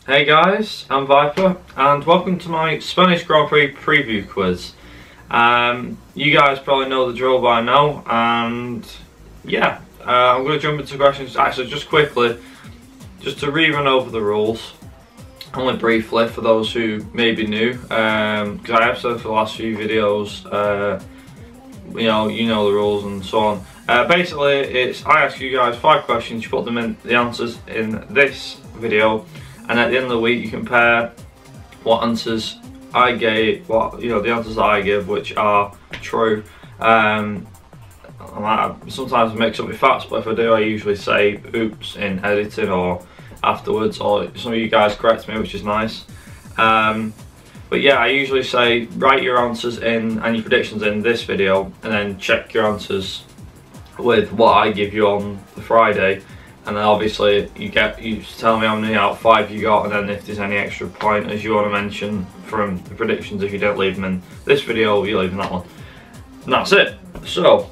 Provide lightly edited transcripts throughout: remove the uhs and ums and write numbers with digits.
Hey guys, I'm Viper and welcome to my Spanish Grand Prix preview quiz. You guys probably know the drill by now, and yeah, I'm going to jump into questions. Actually, just quickly, just to rerun over the rules, only briefly for those who may be new, because I have said for the last few videos, you know the rules and so on. Basically, I ask you guys 5 questions, you put them in the answers in this video. And at the end of the week, you compare what answers I gave, the answers that I give, which are true. Sometimes I mix up my facts, but if I do, I usually say oops in editing or afterwards, or some of you guys correct me, which is nice. But yeah, I usually say write your answers in and your predictions in this video, and then check your answers with what I give you on the Friday. And then obviously you tell me how many out of 5 you got, and then if there's any extra pointers you want to mention from the predictions, if you don't leave them in this video, you leave in that one. And that's it. So,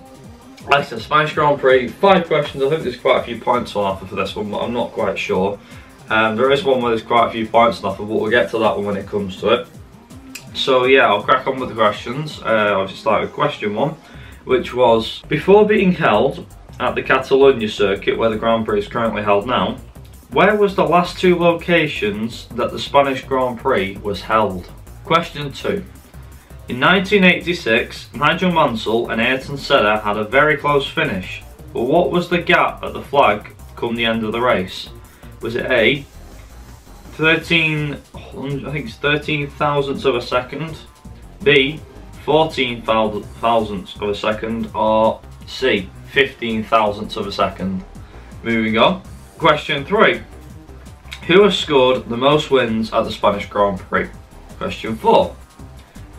like I said, Spanish Grand Prix, 5 questions. I think there's quite a few points on offer for this one, but I'm not quite sure. There is one where there's quite a few points on offer, but we'll get to that one when it comes to it. So yeah, I'll crack on with the questions. I'll just start with question 1, which was, before being held at the Catalunya circuit, where the Grand Prix is currently held now, where was the last 2 locations that the Spanish Grand Prix was held? Question 2. In 1986, Nigel Mansell and Ayrton Senna had a very close finish, but what was the gap at the flag come the end of the race? Was it A, 13 thousandths of a second, B, 14 thousandths of a second, or C, 15 thousandths of a second? Moving on. Question 3. Who has scored the most wins at the Spanish Grand Prix? Question 4.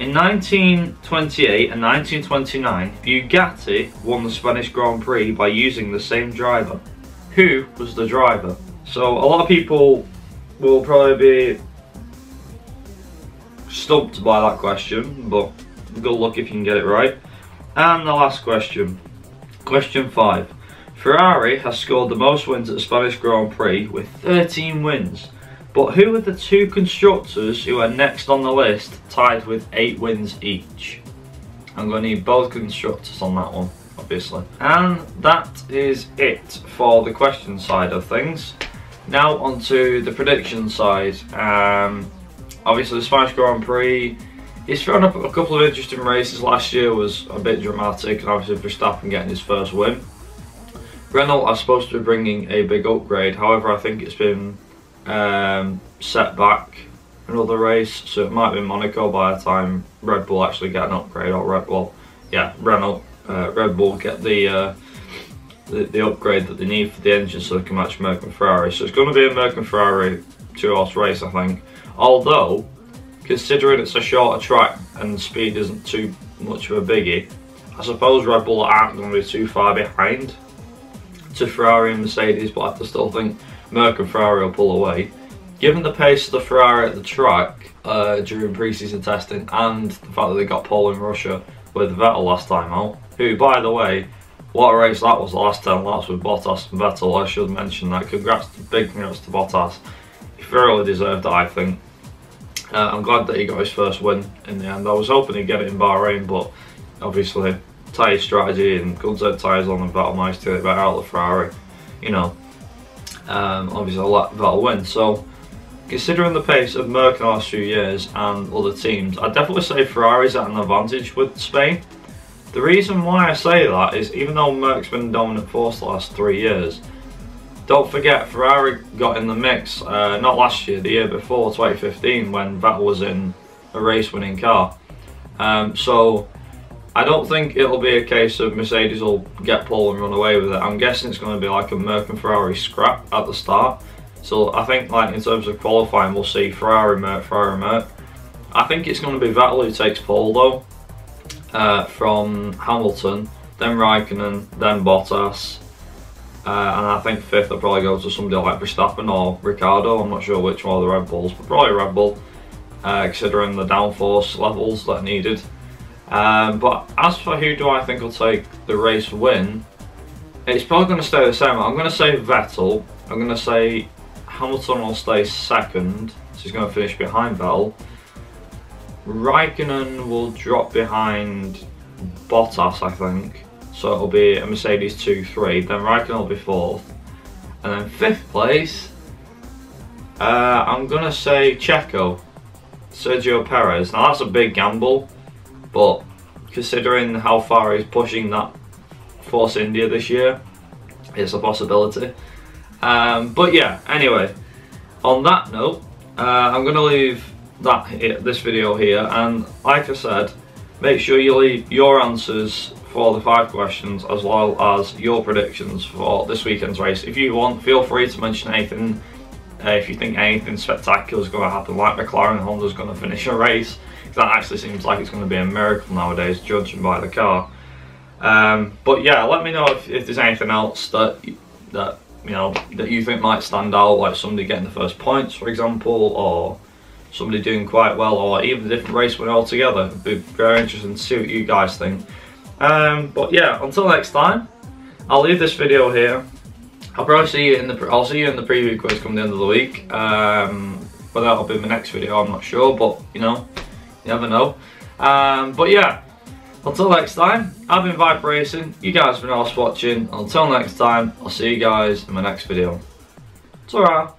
In 1928 and 1929, Bugatti won the Spanish Grand Prix by using the same driver. Who was the driver? So a lot of people will probably be stumped by that question, but good luck if you can get it right. And the last question. Question 5. Ferrari has scored the most wins at the Spanish Grand Prix with 13 wins, but who are the 2 constructors who are next on the list, tied with 8 wins each? I'm going to need both constructors on that one, obviously. And that is it for the question side of things. Now onto the prediction side. Obviously the Spanish Grand Prix, he's thrown up a couple of interesting races. Last year was a bit dramatic, and obviously Verstappen getting his first win. Renault are supposed to be bringing a big upgrade, however I think it's been set back another race, so it might be Monaco by the time Red Bull actually get an upgrade, or Red Bull get the upgrade that they need for the engine so they can match Merc and Ferrari. So it's going to be a Merc and Ferrari 2-horse race, I think. Although, considering it's a shorter track and speed isn't too much of a biggie, I suppose Red Bull aren't going to be too far behind to Ferrari and Mercedes, but I still think Merc and Ferrari will pull away. Given the pace of the Ferrari at the track during pre-season testing, and the fact that they got pole in Russia with Vettel last time out, who, by the way, what a race that was, the last 10 laps with Bottas and Vettel. I should mention that. Big congrats to Bottas. He thoroughly deserved it, I think. I'm glad that he got his first win in the end. I was hoping he'd get it in Bahrain, but obviously tyre strategy and guns out tyres on, and Vettel managed to get it better out of the Ferrari. You know, obviously I'll let Vettel win. So, considering the pace of Merc in the last few years and other teams, I'd definitely say Ferrari's at an advantage with Spain. The reason why I say that is, even though Merc's been dominant force the last 3 years, don't forget Ferrari got in the mix, not last year, the year before, 2015, when Vettel was in a race-winning car. So I don't think it'll be a case of Mercedes will get pole and run away with it. I'm guessing it's going to be like a Merc and Ferrari scrap at the start. So I think, like, in terms of qualifying, we'll see Ferrari, Merc, Ferrari, Merc. I think it's going to be Vettel who takes pole though, from Hamilton, then Raikkonen, then Bottas. And I think 5th will probably go to somebody like Verstappen or Ricciardo. I'm not sure which one of the Red Bulls, but probably Red Bull, considering the downforce levels that are needed. But as for who do I think will take the race win, it's probably going to stay the same. I'm going to say Vettel, I'm going to say Hamilton will stay second, so he's going to finish behind Vettel. Raikkonen will drop behind Bottas, I think, so it'll be a Mercedes 2-3, then Raikkonen will be fourth, and then fifth place, I'm going to say Checo, Sergio Perez. Now that's a big gamble, but considering how far he's pushing that Force India this year, it's a possibility. But yeah, anyway, on that note, I'm going to leave this video here, and like I said, make sure you leave your answers for the 5 questions as well as your predictions for this weekend's race. If you want, feel free to mention anything. If you think anything spectacular is going to happen, like McLaren and Honda's going to finish a race, because that actually seems like it's going to be a miracle nowadays, judging by the car. But yeah, let me know if there's anything else that you think might stand out, like somebody getting the first points, for example, or somebody doing quite well, or even a different race winner altogether. It'd be very interesting to see what you guys think. But yeah, until next time, I'll leave this video here. I'll probably see you in the preview quiz come the end of the week. Whether that'll be my next video, I'm not sure, but you know, you never know. But yeah, until next time, I've been Vipe Racing. You guys have been awesome watching. Until next time, I'll see you guys in my next video. Ta-ra!